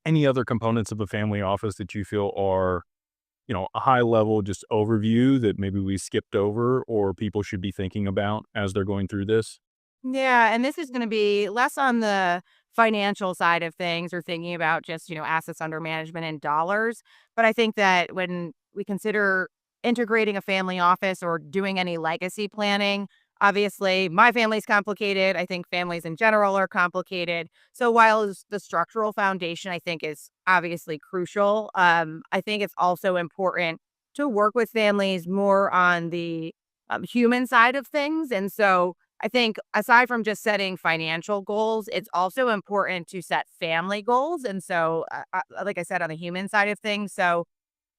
any other components of a family office that you feel are, a high level just overview that maybe we skipped over or people should be thinking about as they're going through this? Yeah, and this is gonna be less on the financial side of things or thinking about just, assets under management in dollars. But I think that when we consider integrating a family office or doing any legacy planning, obviously my family's complicated. I think families in general are complicated. So while the structural foundation I think is obviously crucial, I think it's also important to work with families more on the human side of things. And so I think aside from just setting financial goals, it's also important to set family goals. And so, like I said, on the human side of things. So,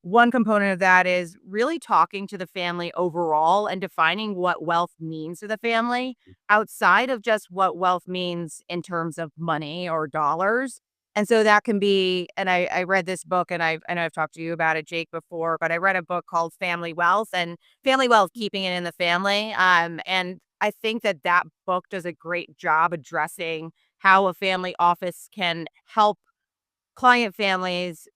one component of that is really talking to the family overall and defining what wealth means to the family outside of just what wealth means in terms of money or dollars. And so that can be, and I read this book and I know I've talked to you about it, Jake, before, but I read a book called Family Wealth and Family Wealth, Keeping It in the Family. And I think that that book does a great job addressing how a family office can help client families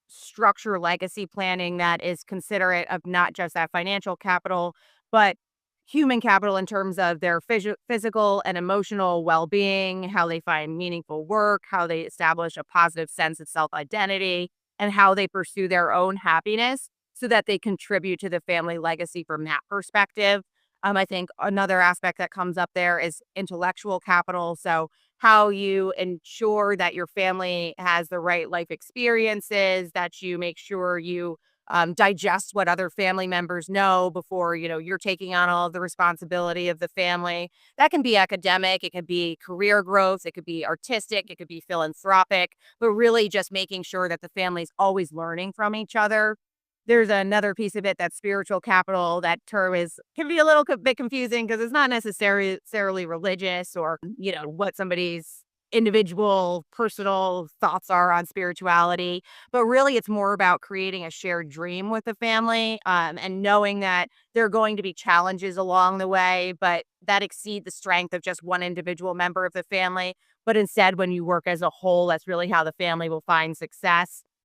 structure legacy planning that is considerate of not just that financial capital, but human capital in terms of their physical and emotional well being, how they find meaningful work, how they establish a positive sense of self identity, and how they pursue their own happiness so that they contribute to the family legacy from that perspective. I think another aspect that comes up there is intellectual capital. So, how you ensure that your family has the right life experiences, that you make sure you digest what other family members know before you're taking on all of the responsibility of the family. That can be academic, it could be career growth, it could be artistic, it could be philanthropic, but really just making sure that the family's always learning from each other. There's another piece of it that's spiritual capital. That term is can be a little bit confusing because it's not necessarily religious or, what somebody's individual personal thoughts are on spirituality, but really it's more about creating a shared dream with the family, and knowing that there are going to be challenges along the way, but that exceed the strength of just one individual member of the family. But instead, when you work as a whole, that's really how the family will find success.